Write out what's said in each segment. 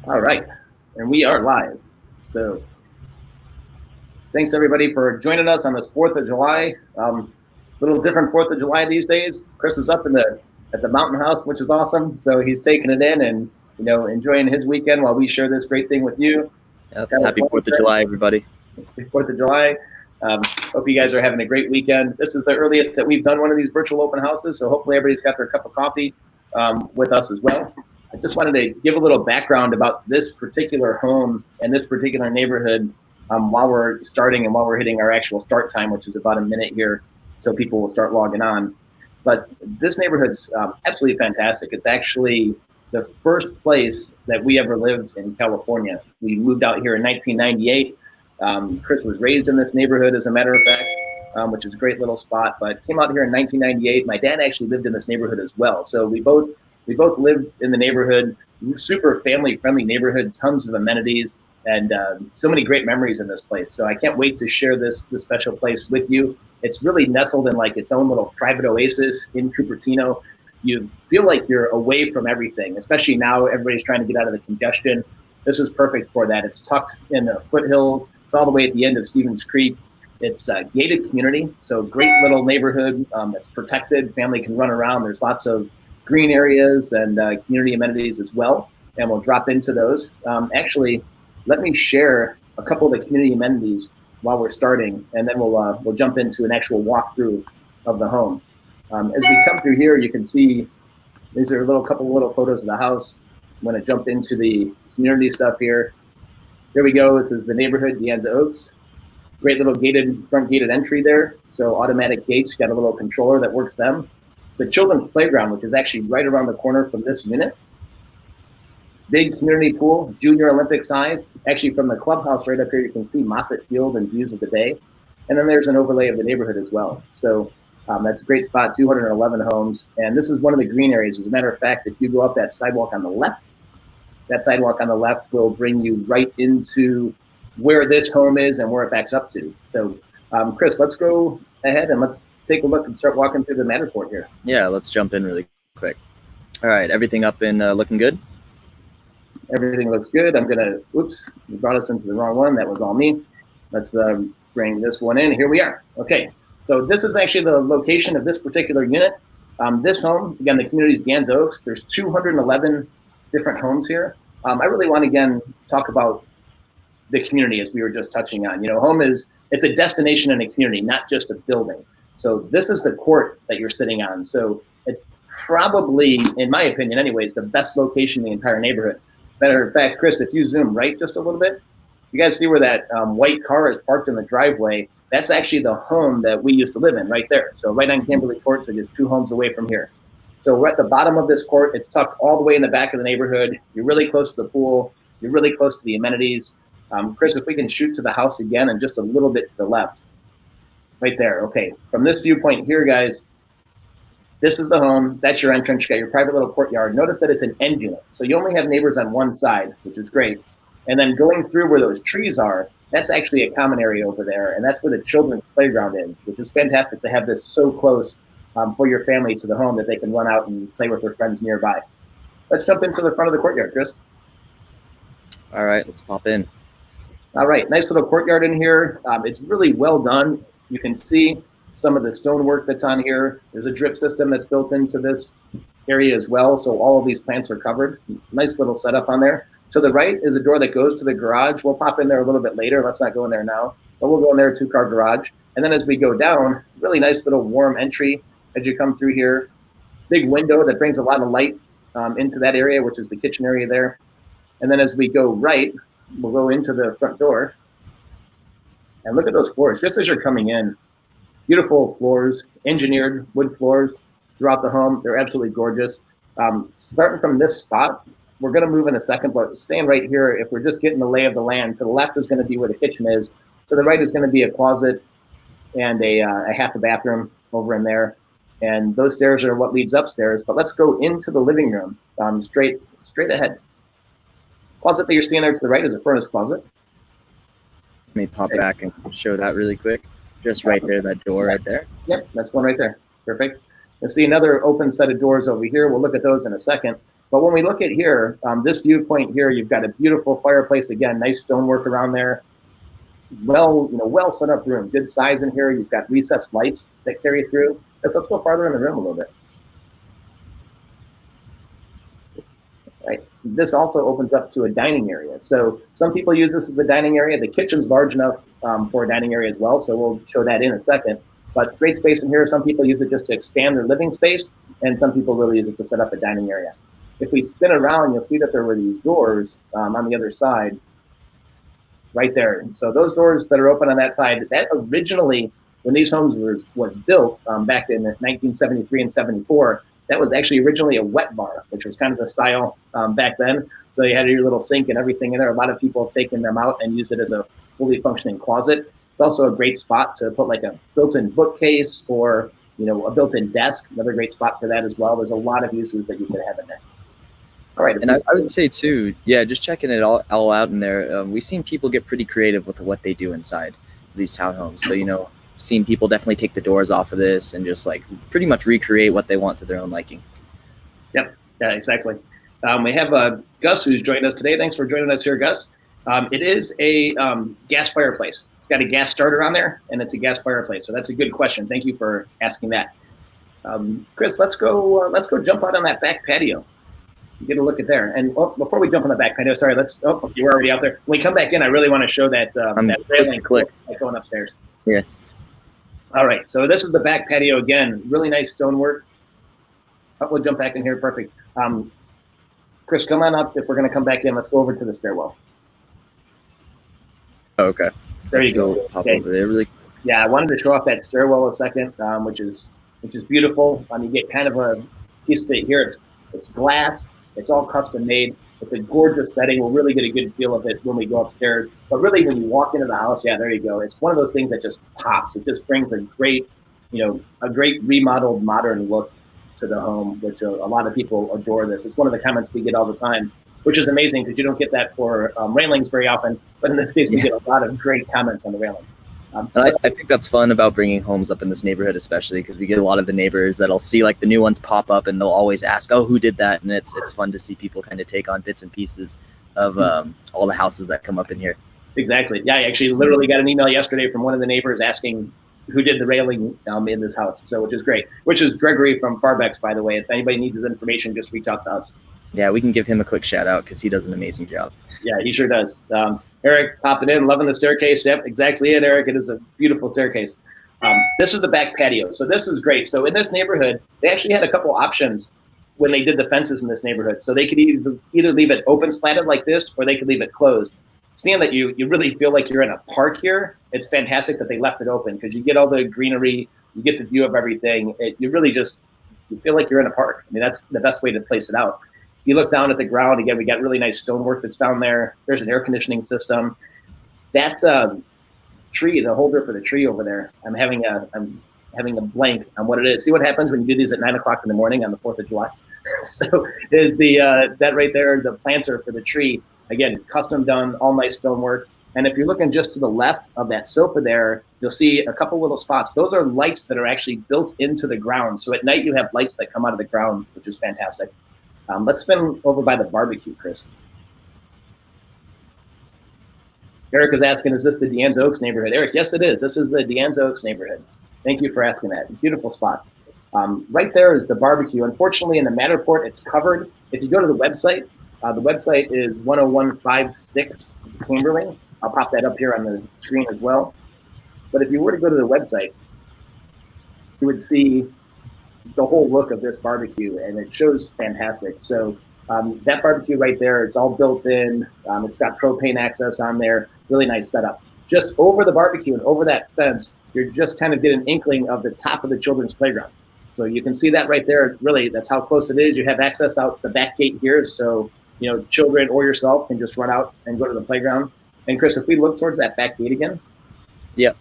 All right, and we are live. So thanks everybody for joining us on this 4th of July. Little different 4th of July these days. Chris is up in the at the mountain house, which is awesome. So he's taking it in and enjoying his weekend while we share this great thing with you. Yep. Happy 4th of July, everybody. 4th of July. Hope you guys are having a great weekend. This is the earliest that we've done one of these virtual open houses, so hopefully everybody's got their cup of coffee with us as well. I just wanted to give a little background about this particular home and this particular neighborhood while we're starting and while we're hitting our actual start time, which is about a minute here, so people will start logging on. But this neighborhood's absolutely fantastic. It's actually the first place that we ever lived in California. We moved out here in 1998. Chris was raised in this neighborhood, as a matter of fact, which is a great little spot, but came out here in 1998. My dad actually lived in this neighborhood as well. So we both lived in the neighborhood, super family-friendly neighborhood, tons of amenities, and so many great memories in this place. So I can't wait to share this special place with you. It's really nestled in like its own little private oasis in Cupertino. You feel like you're away from everything, especially now everybody's trying to get out of the congestion. This is perfect for that. It's tucked in the foothills. It's all the way at the end of Stevens Creek. It's a gated community, so great little neighborhood that's protected. Family can run around. There's lots of green areas and community amenities as well, and we'll drop into those. Actually, let me share a couple of the community amenities while we're starting, and then we'll jump into an actual walkthrough of the home. As we come through here, you can see these are a couple of little photos of the house. I'm going to jump into the community stuff here. Here we go. This is the neighborhood, De Anza Oaks. Great little front gated entry there. So automatic gates, got a little controller that works them. It's a children's playground, which is actually right around the corner from this unit. Big community pool, junior Olympic size. Actually, from the clubhouse right up here, you can see Moffett Field and views of the bay. And then there's an overlay of the neighborhood as well. So that's a great spot, 211 homes. And this is one of the green areas. As a matter of fact, if you go up that sidewalk on the left, that sidewalk on the left will bring you right into where this home is and where it backs up to. So, Chris, let's go ahead and let's take a look and start walking through the Matterport here. Yeah, let's jump in really quick. All right, everything up and looking good? Everything looks good. I'm going to, oops, you brought us into the wrong one. That was all me. Let's bring this one in. Here we are. Okay, so this is actually the location of this particular unit. This home, again, the community's De Anza Oaks. There's 211 different homes here. I really want to, again, talk about the community as we were just touching on. Home it's a destination in a community, not just a building. So this is the court that you're sitting on. So it's probably, in my opinion anyways, the best location in the entire neighborhood. Matter of fact, Chris, if you zoom right just a little bit, you guys see where that white car is parked in the driveway. That's actually the home that we used to live in right there. So right on Camberley Court, so just 2 homes away from here. So we're at the bottom of this court. It's tucked all the way in the back of the neighborhood. You're really close to the pool. You're really close to the amenities. Chris, if we can shoot to the house again and just a little bit to the left. Right there. Okay. From this viewpoint here, guys, this is the home. That's your entrance. You got your private little courtyard. Notice that it's an end unit. So you only have neighbors on one side, which is great. And then going through where those trees are, that's actually a common area over there. And that's where the children's playground is, which is fantastic to have this so close for your family to the home that they can run out and play with their friends nearby. Let's jump into the front of the courtyard, Chris. All right, let's pop in. All right, nice little courtyard in here. It's really well done. You can see some of the stonework that's on here. There's a drip system that's built into this area as well, so all of these plants are covered. Nice little setup on there. To the right is a door that goes to the garage. We'll pop in there a little bit later. Let's not go in there now, but we'll go in there, 2-car garage. And then as we go down, really nice little warm entry as you come through here. Big window that brings a lot of light into that area, which is the kitchen area there. And then as we go right, we'll go into the front door. And look at those floors, just as you're coming in. Beautiful floors, engineered wood floors throughout the home. They're absolutely gorgeous. Starting from this spot, we're going to move in a second, but staying right here, if we're just getting the lay of the land, to the left is going to be where the kitchen is. To the right is going to be a closet and a half a bathroom over in there. And those stairs are what leads upstairs. But let's go into the living room, straight ahead. Closet that you're seeing there to the right is a furnace closet. Let me pop back and show that really quick. Just right there, that door right there. Yep, that's the one right there. Perfect. You'll see another open set of doors over here. We'll look at those in a second. But when we look at here, this viewpoint here, you've got a beautiful fireplace. Again, nice stonework around there. Well set up room. Good size in here. You've got recessed lights that carry through. Let's go farther in the room a little bit. Right. This also opens up to a dining area. So some people use this as a dining area. The kitchen's large enough for a dining area as well. So we'll show that in a second. But great space in here. Some people use it just to expand their living space, and some people really use it to set up a dining area. If we spin around, you'll see that there were these doors on the other side right there. So those doors that are open on that side, that originally, when these homes was built back in 1973 and 74, that was actually originally a wet bar, which was kind of the style back then. So you had your little sink and everything in there. A lot of people have taken them out and used it as a fully functioning closet. It's also a great spot to put like a built-in bookcase or a built-in desk. Another great spot for that as well. There's a lot of uses that you could have in there. All right. And I would say too, yeah, just checking it all out in there. We've seen people get pretty creative with what they do inside these townhomes. So, seen people definitely take the doors off of this and just like pretty much recreate what they want to their own liking. Yep. Yeah, exactly. We have Gus who's joined us today. Thanks for joining us here, Gus. It is a gas fireplace. It's got a gas starter on there, and it's a gas fireplace. So that's a good question. Thank you for asking that. Chris, let's go jump out on that back patio. Get a look at there. And before we jump on the back patio, sorry, you were already out there. When we come back in, I really want to show that railing going upstairs. Yeah. All right, so this is the back patio again. Really nice stonework. We'll jump back in here. Perfect. Chris, come on up. If we're going to come back in, let's go over to the stairwell. Okay. There you go. Pop over there really. Yeah, I wanted to show off that stairwell a second, which is beautiful. You get kind of a piece of it here. It's glass. It's all custom made. It's a gorgeous setting. We'll really get a good feel of it when we go upstairs. But really, when you walk into the house, yeah, there you go. It's one of those things that just pops. It just brings a great remodeled, modern look to the home, which a lot of people adore this. It's one of the comments we get all the time, which is amazing because you don't get that for railings very often. But in this case, we get a lot of great comments on the railing. And I think that's fun about bringing homes up in this neighborhood, especially because we get a lot of the neighbors that'll see like the new ones pop up and they'll always ask, oh, who did that? And it's fun to see people kind of take on bits and pieces of all the houses that come up in here. Exactly. Yeah, I actually literally got an email yesterday from one of the neighbors asking who did the railing in this house. So, which is great. Which is Gregory from Farbex, by the way. If anybody needs his information, just reach out to us. Yeah, we can give him a quick shout out because he does an amazing job. Yeah, he sure does. Eric popping in, loving the staircase. Yep, exactly it, Eric. It is a beautiful staircase. This is the back patio. So this is great. So in this neighborhood, they actually had a couple options when they did the fences in this neighborhood. So they could either leave it open slanted like this, or they could leave it closed. Seeing that you really feel like you're in a park here, it's fantastic that they left it open because you get all the greenery, you get the view of everything. You really just feel like you're in a park. I mean, that's the best way to place it out. You look down at the ground, again, we got really nice stonework that's down there. There's an air conditioning system. That's a tree, the holder for the tree over there. I'm having a blank on what it is. See what happens when you do these at 9 o'clock in the morning on the 4th of July? So is that right there, the planter for the tree. Again, custom done, all nice stonework. And if you're looking just to the left of that sofa there, you'll see a couple little spots. Those are lights that are actually built into the ground. So at night you have lights that come out of the ground, which is fantastic. Let's spin over by the barbecue, Chris. Eric is asking, is this the Deanne's Oaks neighborhood? Eric, yes, it is. This is the Deanne's Oaks neighborhood. Thank you for asking that. Beautiful spot. Right there is the barbecue. Unfortunately, in the Matterport, it's covered. If you go to the website is 10156 Camberley. I'll pop that up here on the screen as well. But if you were to go to the website, you would see the whole look of this barbecue, and it shows fantastic. So that barbecue right there, it's all built in. It's got propane access on there. Really nice setup. Just over the barbecue and over that fence, you're just kind of getting an inkling of the top of the children's playground. So you can see that right there. Really, that's how close it is. You have access out the back gate here, so children or yourself can just run out and go to the playground. And Chris, if we look towards that back gate again. Yep.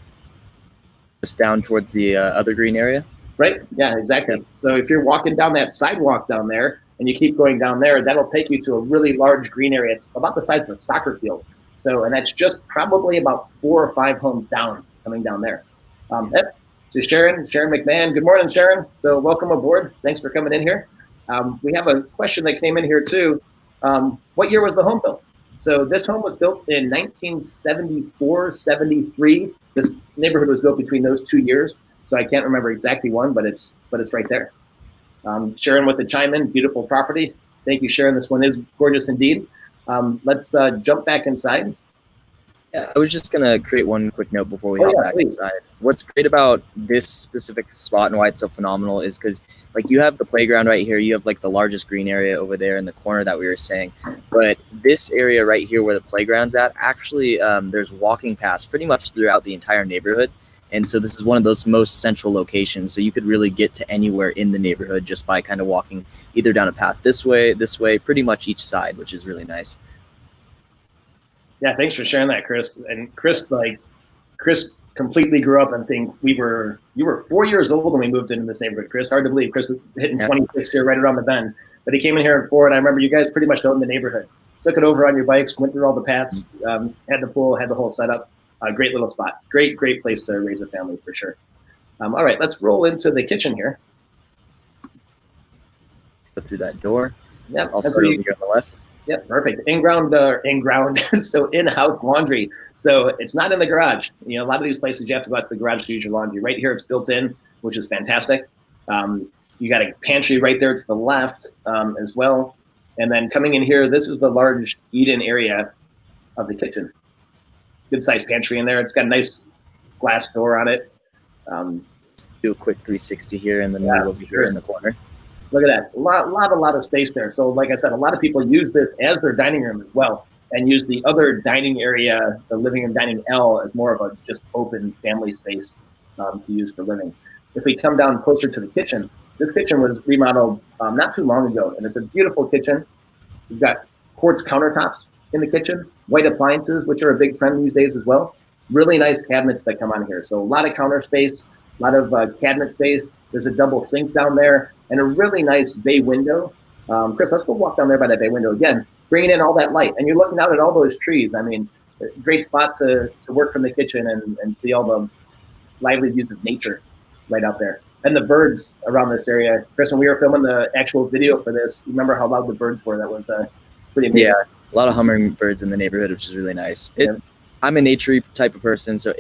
Just down towards the other green area. Right. Yeah, exactly. So if you're walking down that sidewalk down there and you keep going down there, that'll take you to a really large green area. It's about the size of a soccer field. So, and that's just probably about 4 or 5 homes down, coming down there. So Sharon McMahon, good morning, Sharon. So welcome aboard. Thanks for coming in here. We have a question that came in here too. What year was the home built? So this home was built in 1974, 73. This neighborhood was built between those 2 years. So I can't remember exactly one, but it's right there. Sharon with the chime in, beautiful property. Thank you, Sharon. This one is gorgeous indeed. Let's jump back inside. Yeah, I was just gonna create one quick note before we hop back inside. What's great about this specific spot and why it's so phenomenal is because like you have the playground right here, you have like the largest green area over there in the corner that we were saying, but this area right here where the playground's at, actually there's walking paths pretty much throughout the entire neighborhood. And so this is one of those most central locations. So you could really get to anywhere in the neighborhood just by kind of walking either down a path this way, pretty much each side, which is really nice. Yeah, thanks for sharing that, Chris. And Chris completely grew up and think you were 4 years old when we moved into this neighborhood, Chris. Hard to believe. Chris was hitting 26 here right around the bend. But he came in here at 4, and I remember you guys pretty much owned the neighborhood. Took it over on your bikes, went through all the paths, had the pool, had the whole setup. Great little spot. Great place to raise a family for sure. All right, let's roll into the kitchen here. Go through that door. Yep. I'll start over here on the left. Yep, perfect. In-ground, so in-house laundry. So it's not in the garage. You know, a lot of these places you have to go out to the garage to use your laundry. Right here, it's built in, which is fantastic. You got a pantry right there to the left as well. And then coming in here, this is the large eat-in area of the kitchen. Good sized pantry in there. It's got a nice glass door on it. Do a quick 360 here and then move over here in the corner. Look at that. A lot of space there. So like I said, a lot of people use this as their dining room as well and use the other dining area, the living and dining L, as more of a just open family space to use for living. If we come down closer to the kitchen, this kitchen was remodeled not too long ago, and it's a beautiful kitchen. We've got quartz countertops in the kitchen, white appliances, which are a big trend these days as well. Really nice cabinets that come on here. So a lot of counter space, a lot of cabinet space. There's a double sink down there and a really nice bay window. Chris, let's go walk down there by that bay window again, bringing in all that light. And you're looking out at all those trees. I mean, great spot to work from the kitchen and see all the lively views of nature right out there. And the birds around this area. Chris, when we were filming the actual video for this, you remember how loud the birds were? That was pretty amazing. Yeah, a lot of hummingbirds in the neighborhood, which is really nice. I'm a nature type of person, so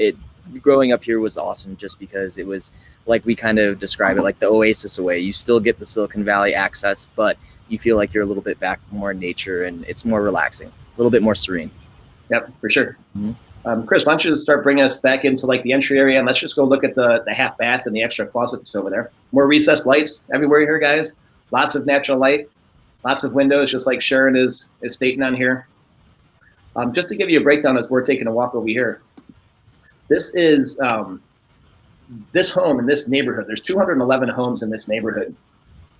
growing up here was awesome just because it was like we kind of describe it like the oasis away. You still get the Silicon Valley access, but you feel like you're a little bit back more in nature and it's more relaxing, a little bit more serene. Yep, for sure. Mm-hmm. Chris, why don't you start bringing us back into like the entry area, and let's just go look at the half bath and the extra closet that's over there. More recessed lights everywhere here, guys. Lots of natural light, lots of windows, just like Sharon is stating on here. Just to give you a breakdown as we're taking a walk over here. This is this home in this neighborhood. There's 211 homes in this neighborhood,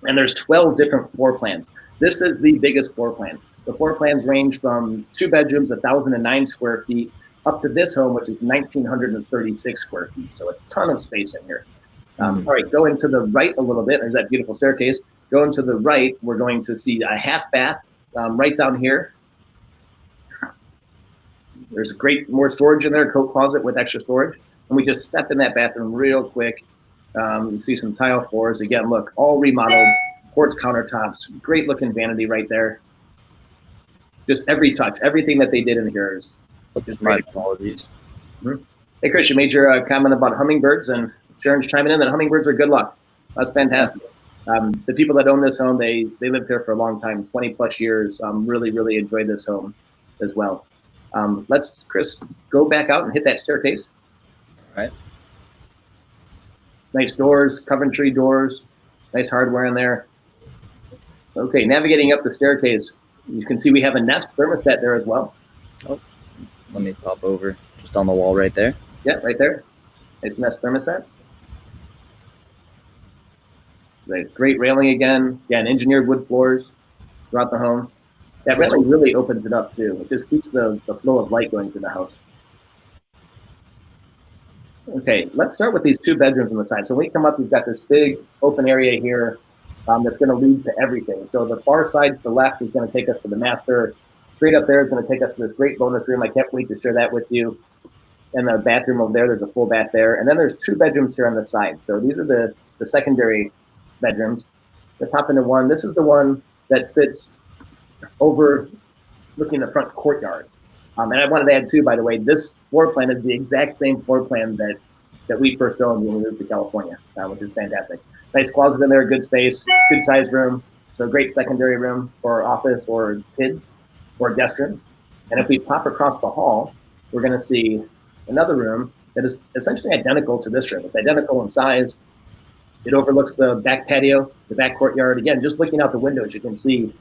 and there's 12 different floor plans. This is the biggest floor plan. The floor plans range from 2 bedrooms, 1,009 square feet, up to this home, which is 1,936 square feet. So a ton of space in here. All right, going to the right a little bit, there's that beautiful staircase. Going to the right, we're going to see a half bath right down here. There's a great more storage in there, coat closet with extra storage. And we just step in that bathroom real quick. You see some tile floors. Again, look, all remodeled, quartz countertops, great looking vanity right there. Just every touch, everything that they did in here is just great qualities. Hey, Chris, you made your comment about hummingbirds, and Sharon's chiming in that hummingbirds are good luck. That's fantastic. The people that own this home, they lived here for a long time, 20 plus years. Really enjoyed this home as well. Let's, Chris, go back out and hit that staircase. All right. Nice doors, Coventry doors, nice hardware in there. Okay, navigating up the staircase, you can see we have a Nest thermostat there as well. Oh, let me pop over just on the wall right there. Yeah, right there. Nice Nest thermostat. Great railing again. Yeah, and engineered wood floors throughout the home. That railing really opens it up too. It just keeps the flow of light going through the house. Okay, let's start with these 2 bedrooms on the side. So when we come up, we've got this big open area here that's going to lead to everything. So the far side to the left is going to take us to the master. Straight up there is going to take us to this great bonus room. I can't wait to share that with you. And the bathroom over there, there's a full bath there. And then there's 2 bedrooms here on the side. So these are the secondary bedrooms. Let's hop into one. This is the one that sits over looking at the front courtyard. And I wanted to add too, by the way, this floor plan is the exact same floor plan that we first owned when we moved to California, which is fantastic. Nice closet in there, good space, good sized room. So a great secondary room for office or kids or guest room. And if we pop across the hall, we're going to see another room that is essentially identical to this room. It's identical in size. It overlooks the back patio, the back courtyard. Again, just looking out the windows, you can see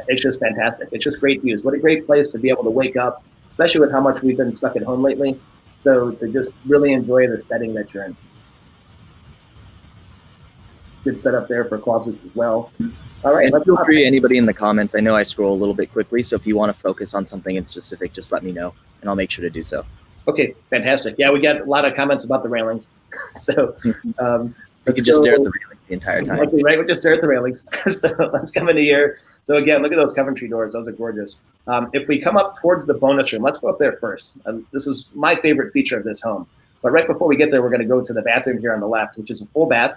it's just fantastic. It's just great views. What a great place to be able to wake up, especially with how much we've been stuck at home lately. So to just really enjoy the setting that you're in. Good setup there for closets as well. All right. And feel free, anybody in the comments. I know I scroll a little bit quickly, so if you want to focus on something in specific, just let me know, and I'll make sure to do so. Okay, fantastic. Yeah, we got a lot of comments about the railings. So you could just stare at the railings the entire time. Exactly, right? We just stare at the railings. So let's come into here. So again, look at those Coventry doors. Those are gorgeous. If we come up towards the bonus room, let's go up there first. This is my favorite feature of this home. But right before we get there, we're going to go to the bathroom here on the left, which is a full bath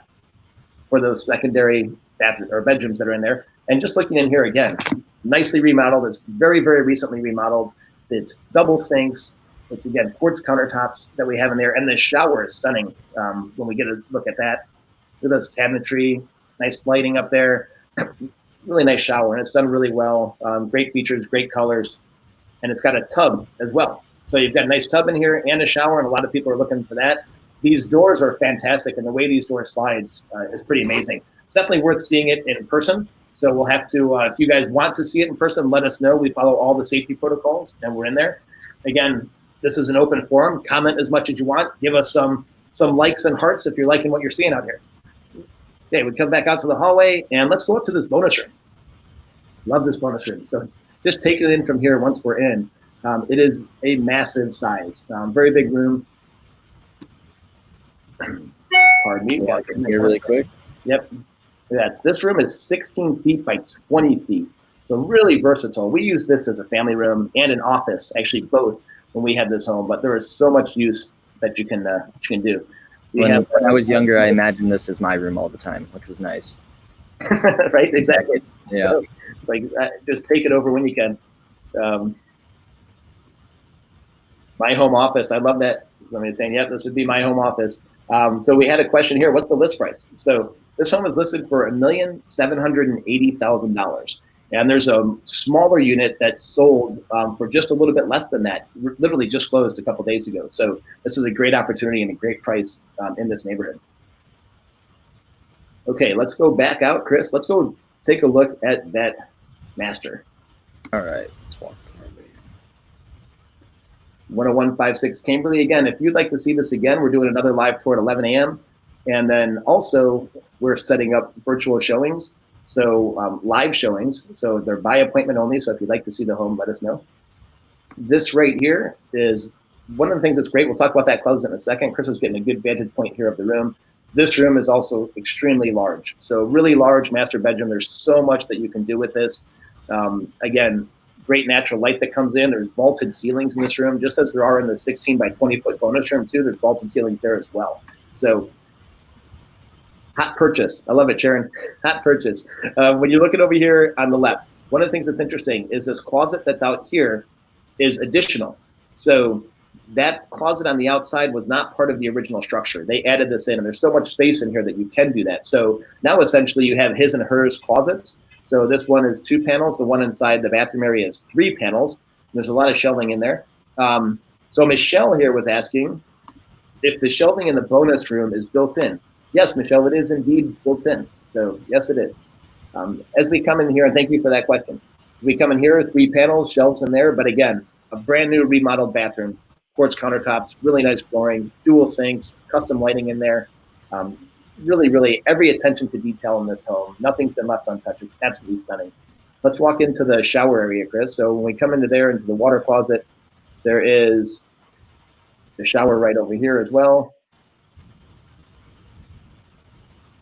for those secondary bathrooms or bedrooms that are in there. And just looking in here again, nicely remodeled. It's very, very recently remodeled. It's double sinks. It's, again, quartz countertops that we have in there. And the shower is stunning when we get a look at that. Look at this cabinetry, nice lighting up there. Really nice shower, and it's done really well. Great features, great colors. And it's got a tub as well. So you've got a nice tub in here and a shower, and a lot of people are looking for that. These doors are fantastic, and the way these doors slides is pretty amazing. It's definitely worth seeing it in person. So we'll have to, if you guys want to see it in person, let us know. We follow all the safety protocols, and we're in there. Again, this is an open forum. Comment as much as you want. Give us some likes and hearts if you're liking what you're seeing out here. Okay, we come back out to the hallway, and let's go up to this bonus room. Love this bonus room. So just take it in from here once we're in. It is a massive size, very big room. Pardon me. Yeah, here really quick. Yep. Yeah, this room is 16 feet by 20 feet. So really versatile. We use this as a family room and an office, actually both, when we had this home. But there is so much use that you can do. When I was younger, I imagined this as my room all the time, which was nice. Right, exactly. Yeah. So, just take it over when you can. My home office, I love that. Somebody's saying, yep, this would be my home office. So we had a question here. What's the list price? So this home is listed for $1,780,000. And there's a smaller unit that sold for just a little bit less than that. Literally just closed a couple days ago. So this is a great opportunity and a great price in this neighborhood. Okay, let's go back out, Chris. Let's go take a look at that master. All right, let's walk. 10156 Camberley. Again, if you'd like to see this again, we're doing another live tour at 11 a.m. And then also we're setting up virtual showings. So live showings. So they're by appointment only. So if you'd like to see the home, let us know. This right here is one of the things that's great. We'll talk about that closet in a second. Chris was getting a good vantage point here of the room. This room is also extremely large. So really large master bedroom. There's so much that you can do with this. Again, great natural light that comes in. There's vaulted ceilings in this room, just as there are in the 16 by 20 foot bonus room too. There's vaulted ceilings there as well. So hot purchase. I love it, Sharon. Hot purchase. When you're looking over here on the left, one of the things that's interesting is this closet that's out here is additional. So that closet on the outside was not part of the original structure. They added this in, and there's so much space in here that you can do that. So now essentially you have his and hers closets. So this one is 2 panels. The one inside the bathroom area is 3 panels. There's a lot of shelving in there. So Michelle here was asking if the shelving in the bonus room is built in. Yes, Michelle, it is indeed built in. So yes, it is. As we come in here, and thank you for that question. We come in here, 3 panels, shelves in there, but again, a brand new remodeled bathroom, quartz countertops, really nice flooring, dual sinks, custom lighting in there. Really, really every attention to detail in this home. Nothing's been left untouched. It's absolutely stunning. Let's walk into the shower area, Chris. So when we come into there, into the water closet, there is the shower right over here as well.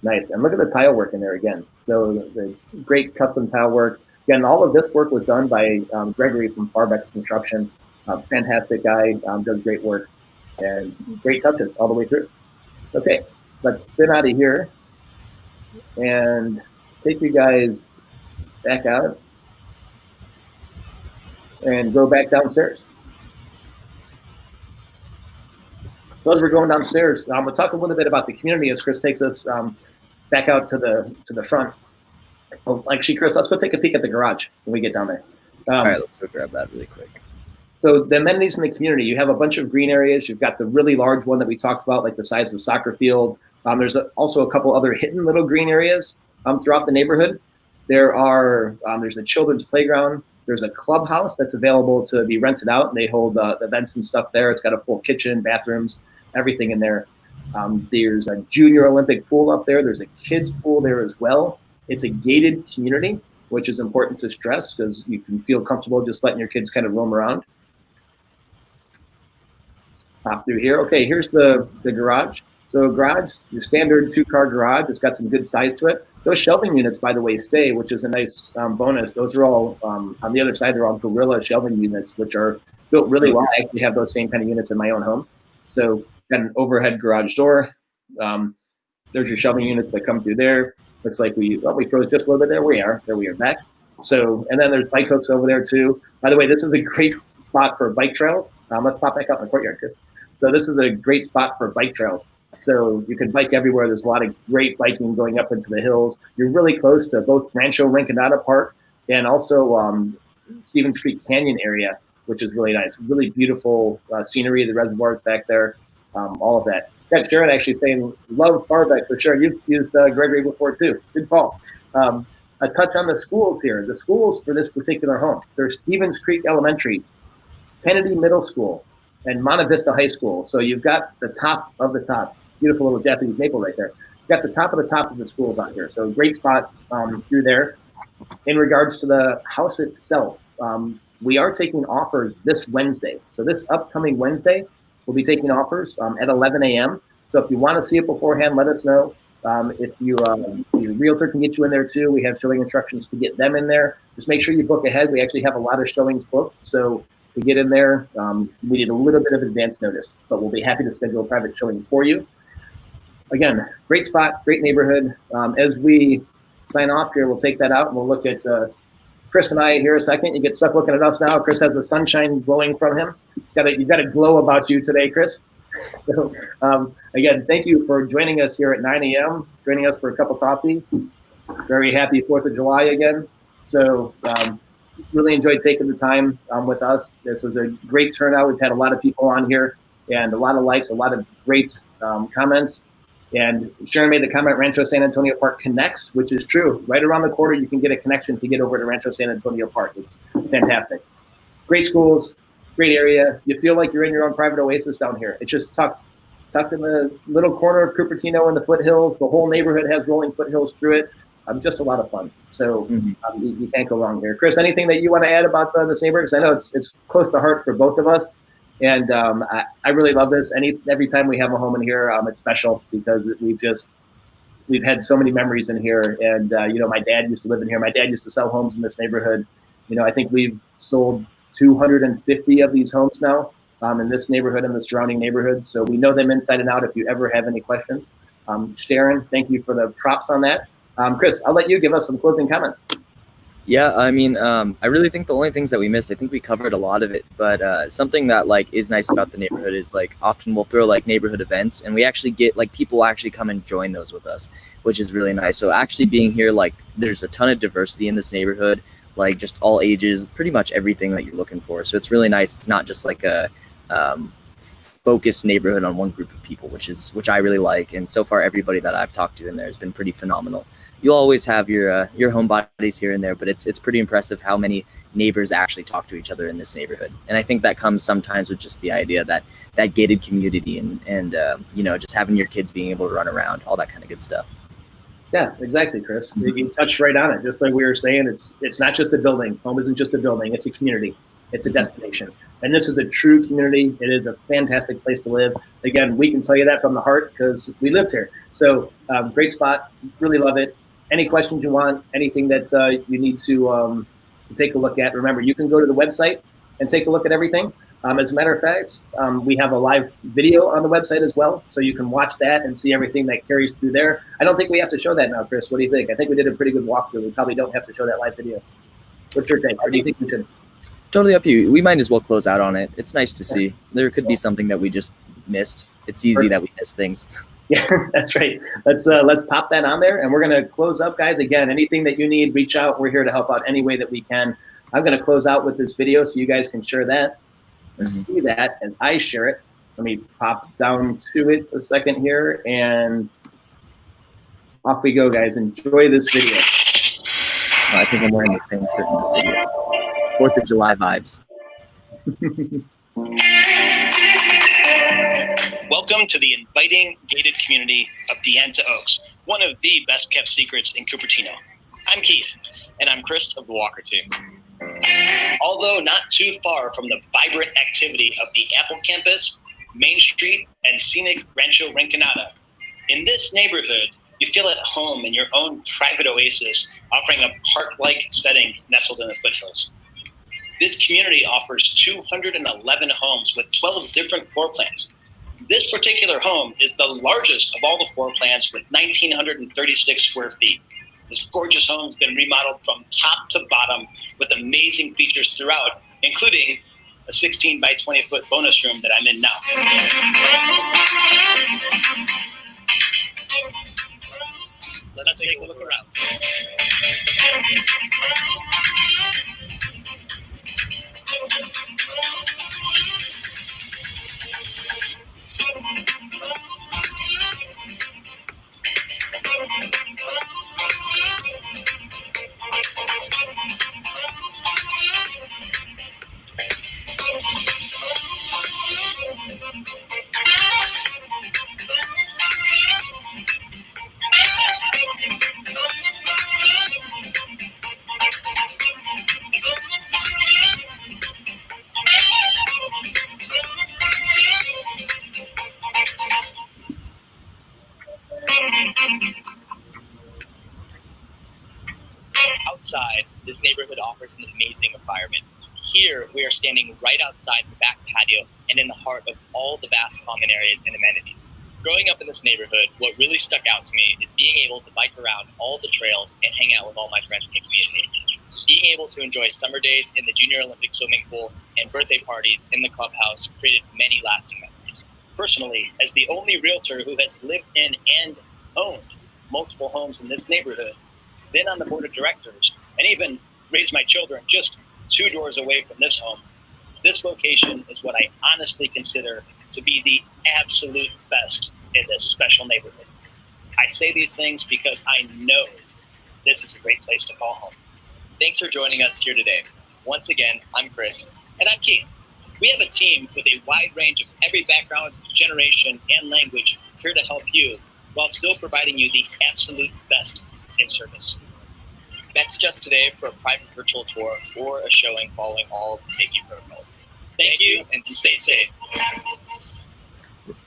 Nice. And look at the tile work in there again. So there's great custom tile work. Again, all of this work was done by Gregory from Farbeck Construction. Fantastic guy, does great work, and great touches all the way through. Okay, let's spin out of here and take you guys back out and go back downstairs. So as we're going downstairs, we'll talk a little bit about the community as Chris takes us back out to the front. Well, actually, Chris, let's go take a peek at the garage when we get down there. All right, let's go grab that really quick. So the amenities in the community, you have a bunch of green areas. You've got the really large one that we talked about, like the size of a soccer field. There's also a couple other hidden little green areas throughout the neighborhood. There's a children's playground. There's a clubhouse that's available to be rented out, and they hold events and stuff there. It's got a full kitchen, bathrooms, everything in there. There's a junior Olympic pool up there. There's a kids pool there as well. It's a gated community, which is important to stress because you can feel comfortable just letting your kids kind of roam around. Pop through here. Okay, here's the garage. So garage, your standard 2-car garage. It's got some good size to it. Those shelving units, by the way, stay, which is a nice bonus. Those are all, on the other side, they're all Gorilla shelving units, which are built really well. I actually have those same kind of units in my own home. So got an overhead garage door. There's your shelving units that come through there. Looks like we froze just a little bit there. There we are back. So, and then there's bike hooks over there too. By the way, this is a great spot for bike trails. Let's pop back out in the courtyard, Chris. So this is a great spot for bike trails. So you can bike everywhere. There's a lot of great biking going up into the hills. You're really close to both Rancho Rinconada Park and also Stevens Creek Canyon area, which is really nice. Really beautiful scenery, the reservoirs back there, all of that. Got Sharon actually saying, love Farbeck for sure. You've used Gregory before too. Good call. A touch on the schools here. The schools for this particular home. There's Stevens Creek Elementary, Kennedy Middle School, and Monte Vista High School. So you've got the top of the top. Beautiful little Japanese maple right there. You've got the top of the schools out here. So great spot through there. In regards to the house itself, we are taking offers this Wednesday. So this upcoming Wednesday, we'll be taking offers at 11 a.m. So if you want to see it beforehand, let us know. If your realtor can get you in there too, we have showing instructions to get them in there. Just make sure you book ahead. We actually have a lot of showings booked. So to get in there, we need a little bit of advance notice, but we'll be happy to schedule a private showing for you. Again, great spot, great neighborhood. As we sign off here, we'll take that out and we'll look at Chris and I here a second. You get stuck looking at us now. Chris has the sunshine glowing from him. You've got a glow about you today, Chris. So, again, thank you for joining us here at 9 a.m., joining us for a cup of coffee. Very happy 4th of July again. So really enjoyed taking the time with us. This was a great turnout. We've had a lot of people on here and a lot of likes, a lot of great comments. And Sharon made the comment, Rancho San Antonio Park connects, which is true. Right around the corner, you can get a connection to get over to Rancho San Antonio Park. It's fantastic. Great schools, great area. You feel like you're in your own private oasis down here. It's just tucked in the little corner of Cupertino in the foothills. The whole neighborhood has rolling foothills through it. Just a lot of fun. So you can't go wrong here. Chris, anything that you want to add about this neighborhood? Because I know it's close to heart for both of us. And I really love this. Every time we have a home in here, it's special because we've had so many memories in here. And my dad used to live in here. My dad used to sell homes in this neighborhood. I think we've sold 250 of these homes now in this neighborhood and the surrounding neighborhood. So we know them inside and out. If you ever have any questions, Sharon, thank you for the props on that. Chris, I'll let you give us some closing comments. Yeah, I mean, I really think the only things that we missed, I think we covered a lot of it, but something that is nice about the neighborhood is often we'll throw neighborhood events and we actually get people actually come and join those with us, which is really nice. So actually being here, there's a ton of diversity in this neighborhood, just all ages, pretty much everything that you're looking for. So it's really nice. It's not just a focused neighborhood on one group of people, which I really like. And so far, everybody that I've talked to in there has been pretty phenomenal. You'll always have your homebodies here and there, but it's pretty impressive how many neighbors actually talk to each other in this neighborhood. And I think that comes sometimes with just the idea that gated community and just having your kids being able to run around, all that kind of good stuff. Yeah, exactly, Chris. You touched right on it. Just like we were saying, it's not just a building. Home isn't just a building. It's a community. It's a destination. And this is a true community. It is a fantastic place to live. Again, we can tell you that from the heart because we lived here. So great spot. Really love it. Any questions you want, anything that you need to take a look at, remember, you can go to the website and take a look at everything. As a matter of fact, we have a live video on the website as well, so you can watch that and see everything that carries through there. I don't think we have to show that now, Chris. What do you think? I think we did a pretty good walkthrough. We probably don't have to show that live video. What's your take? Or do you think we should? Totally up to you. We might as well close out on it. It's nice to see. There could be something that we just missed. It's easy that we miss things. Yeah, that's right. Let's pop that on there, and we're gonna close up, guys. Again, anything that you need, reach out. We're here to help out any way that we can. I'm gonna close out with this video so you guys can share that. See that as I share it. Let me pop down to it a second here, and off we go, guys. Enjoy this video. I think I'm wearing the same shirt in this video. 4th of July vibes. Welcome to the inviting, gated community of Deenta Oaks, one of the best kept secrets in Cupertino. I'm Keith. And I'm Chris of the Walker team. Although not too far from the vibrant activity of the Apple campus, Main Street, and scenic Rancho Rinconada, in this neighborhood, you feel at home in your own private oasis, offering a park-like setting nestled in the foothills. This community offers 211 homes with 12 different floor plans. This particular home is the largest of all the floor plans with 1,936 square feet. This gorgeous home has been remodeled from top to bottom with amazing features throughout, including a 16 by 20 foot bonus room that I'm in now. Let's take a look around. Outside, this neighborhood offers an amazing environment. Here, we are standing right outside the back patio and in the heart of all the vast common areas and amenities. Growing up in this neighborhood, what really stuck out to me is being able to bike around all the trails and hang out with all my friends in the community. Being able to enjoy summer days in the Junior Olympic swimming pool and birthday parties in the clubhouse created many lasting memories. Personally, as the only realtor who has lived in and owned multiple homes in this neighborhood, been on the board of directors, and even raised my children just 2 doors away from this home, this location is what I honestly consider to be the absolute best in this special neighborhood. I say these things because I know this is a great place to call home. Thanks for joining us here today. Once again, I'm Chris. And I'm Keith. We have a team with a wide range of every background, generation, and language here to help you while still providing you the absolute best in service. Message us today for a private virtual tour or a showing following all of the safety protocols. Thank you, and stay safe.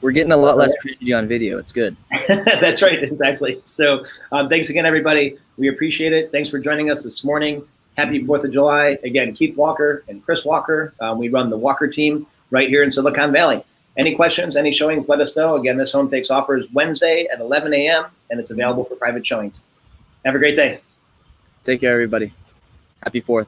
We're getting a lot less cringy on video. It's good. That's right, exactly. So thanks again, everybody. We appreciate it. Thanks for joining us this morning. Happy 4th of July. Again, Keith Walker and Chris Walker. We run the Walker team right here in Silicon Valley. Any questions, any showings, let us know. Again, this home takes offers Wednesday at 11 a.m., and it's available for private showings. Have a great day. Take care, everybody. Happy 4th.